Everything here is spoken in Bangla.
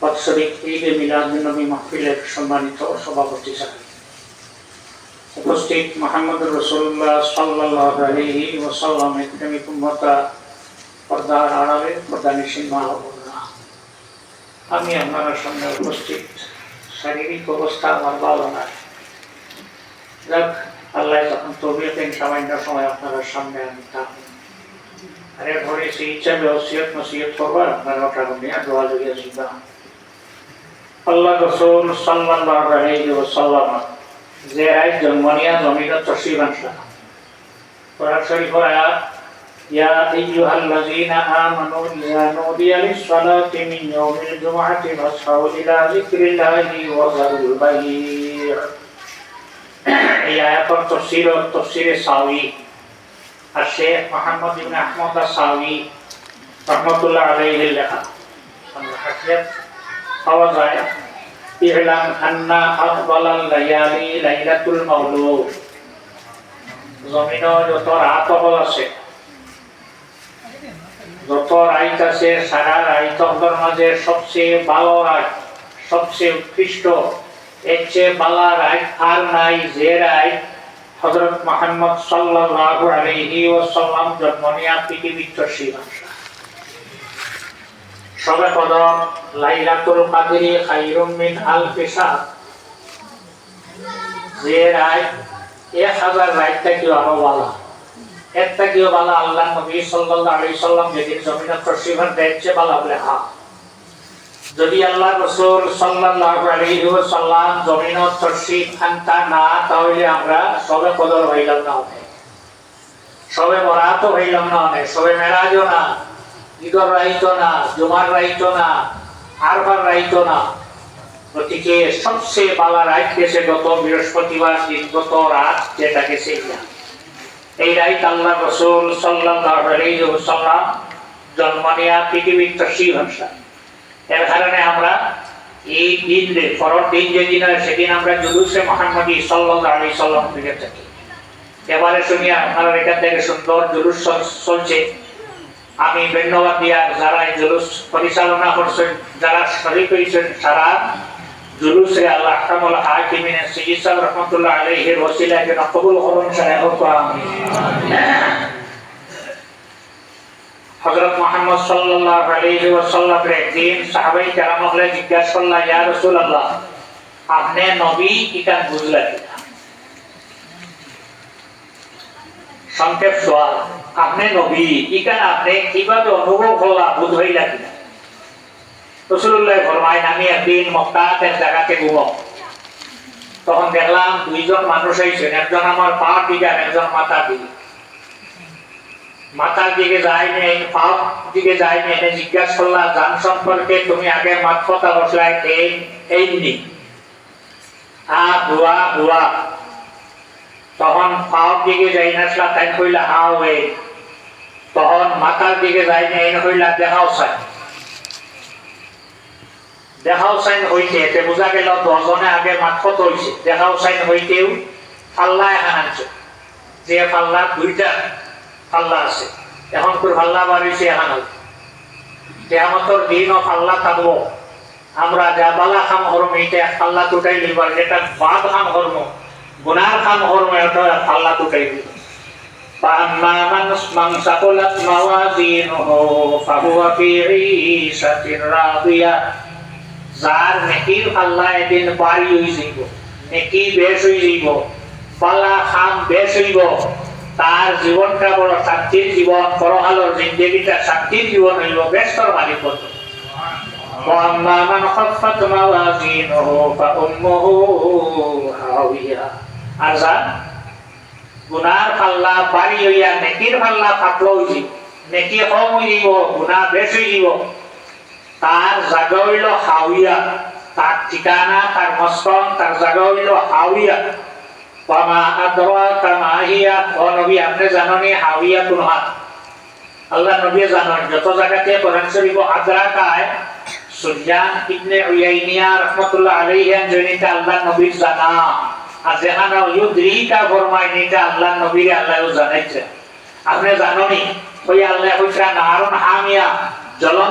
বাৎসরিক ঈদে মিলাদুন্নবী মাহফিলের সম্মানিত সভাপতি সাহেব, উপস্থিত মুহাম্মদুর রাসূলুল্লাহ সাল্লাল্লাহু আলাইহি ওয়াসাল্লামের প্রেমিক উম্মতা, পর্দার আড়ালে পর্দানিশীন মা ও বোনেরা, আমি আপনার সামনে উপস্থিত। শারীরিক অবস্থা আমার ভালো নয়, যাক আল্লাহ যখন তৌফিক দেন সামান্য সময় আপনার সামনে আমি থাকবো। আরে ঘরে সেই হিসাবে ওসিয়ত নসিহত করবার আপনারা ওটা নিয়ে দোয়া লইয়া যাইবা। আল্লাহ রাসূল সাল্লাল্লাহু আলাইহি ওয়াসাল্লাম যে আয়াত জন্ম নিয়া জমিনে তশরিফ আনলেন, কোরআন শরীফের আয়াত, ইয়া আইয়ুহাল্লাযীনা আমানু ইযা নুদিয়া লিস-সালাতি মিন ইয়াউমিল জুমআতি ফাসআউ ইলা যিকরিল্লাহি ওয়া যারুল বাই'। এই আয়াতের তাফসীরে সাওয়ী আর শেখ মুহাম্মদ ইবনে আহমদ আস-সাওয়ী রাহমাতুল্লাহ আলাইহি লেখা। হাসিয়াত পাওয়া যায়, ইহলাম আন্না আফদালাল লায়ালি লাইলাতুল মাউলুদ। জমিনে যত রাত আছে, যত রাত আছে, সারা রাতের মাঝে সবচেয়ে ভালো রাত, সবচেয়ে উৎকৃষ্ট, এর চেয়ে ভালো রাত আর নাই, যে রাত হযরত মুহাম্মদ সাল্লাল্লাহু আলাইহি ওয়াসাল্লাম জন্ম নিয়া পৃথিবীর তশরিফ আনলেন। শবে কদর, লাইলাতুল কদরি খায়রুম মিন আলফি শাহর। যে রাত 1000 রাত থেকেও আরো ভালো, এর থেকেও ভালো আল্লাহর নবী সাল্লাল্লাহু আলাইহি ওয়াসাল্লাম যেদিন জমিনে তশরিফ আনলেন, এর চেয়ে ভালো বলে হ্যাঁ। যদি আল্লাহ রাসূল সাল্লাল্লাহু আলাইহি ওয়াসাল্লাম জমিনে তশরিফ আনতা না, তাহলে আমরা শবে কদর হইলাম না, শবে বরাত হইলাম না, শবে মেরাজও না, ঈদর রাইতো না, জুমার রাইতো না, আরফার রাইতো না। গতিকে সবচেয়ে ভালো রাত গেছে গত বৃহস্পতিবার দিন, গত রাত যেটা গেছে এই রাত আল্লাহ রাসূল সাল্লাল্লাহু আলাইহি ওয়াসাল্লাম জন্ম নিয়া পৃথিবীর তশরিফ আনলেন। এর কারণে আমরা এই দিনে পরের দিন যেদিন হয় সেদিন আমরা জুলুসে মুহাম্মদী সাল্লাল্লাহু আলাইহি ওয়াসাল্লাম থেকে থাকি। এবারে শুনিয়া আপনারা এখান থেকে সুন্দর জুলুস চলছে। আমি ধন্যবাদ দিয়া যারা এই জুলুস পরিচালনা করছেন, যারা শরীক হয়েছেন, সারা জুলুসে আল্লাহ আহকামুল হাকিমিন সাইয়্যিদ সাহেব রাহমাতুল্লাহ আলাইহির ওসিলায় যেন কবুল করুন। হযরত মুহাম্মদ সাল্লাল্লাহু আলাইহি ওয়াসাল্লামের একদিন সাহাবায়ে কেরাম হলে জিজ্ঞাসা করলেন, ইয়া রাসূলুল্লাহ, আপনি নবী কিভাবে বুঝলেন? সংক্ষেপ সওয়াল, আপনি নবী কিভাবে, আপনি কিভাবে অনুভব করলেন, বুঝ হইলা কিনা? রাসূলুল্লাহ ফরমায়, আমি একদিন মক্কাতে এক জায়গাতে ঘুমাও, তখন দেখলাম দুইজন মানুষ আইছেন, একজন আমার পা দিকে আর একজন মাথার দিকে। মাথার দিকে যায়নি, পা দিকে যায়নি, এনে জিজ্ঞাসা করলাম, জান সম্পর্কে তুমি আগে মাত কথা বসলাই এইনি বুয়া বুয়া। তখন পাওয়ার দিকে যাই না, তাই কইলা হাও এই। তখন মাথার দিকে যায়নি, এই কইলা দেখাও চাই। দেখাও সাইন হইতে এতে বোঝা গেল 10 জনে আগে মাত কত হয়েছে। দেখাও সাইন হইতেও পাল্লা এখন আনছে, যে পাল্লা 2টা পাল্লা আছে, এখন তোর পাল্লা বাড়িছে এখন কিয়ামতের দিনও পাল্লা থাকবো। আমরা যা বালা কাম করবো এটা পাল্লা টুটাই লিবার, যেটা বাদ কাম করবো, গুনার কাম করবো, এটা পাল্লা টুটাই দিব। فأما من ثقلت موازينه فهو في عيشة راضية। যার নেকির পাল্লা এদিন ভারী হয়ে যাইব, নেকি বেশ হয়ে যাইব, পাল্লা খাম বেশ হইব, তার জীবনটা বড় শান্তির জীবন, পরকালের জিন্দেগিটা শান্তির জীবন হইব, ব্যস্তর মালিক হতো। وأما من خفت موازينه فأمه هاوية। আর যার গুনার পাল্লা ভারী হইয়া নেকির পাল্লা পাতলা হয়ে যাইব, নেকি কম হয়ে যাইব, গুনাহ বেশ হয়ে যাইব, তার জায়গা হইল হাওয়া, তার ঠিকানা, তার মস্কন, তার জায়গা হইল হাওয়া। ওয়ামা আদরাকা মা হিয়া। ও নবী, আপনি জানেনই হাওয়া কোন হাত? আল্লাহ নবী জানেন। যত জায়গাতে কোরআন শরীফ আদরাকায়, সুফিয়ান ইবনে উয়াইনিয়া রাহমাতুল্লাহ আলাইহি জনিতা আল্লাহ নবীর জানা, আর যেখানে ইউদ্রিকা ফরমায় নিটা আল্লাহ নবীর আল্লাহ জানাইছে। আপনি জানেনই ওই আল্লাহ কইরা নারুন হামিয়া, জ্বলন্ত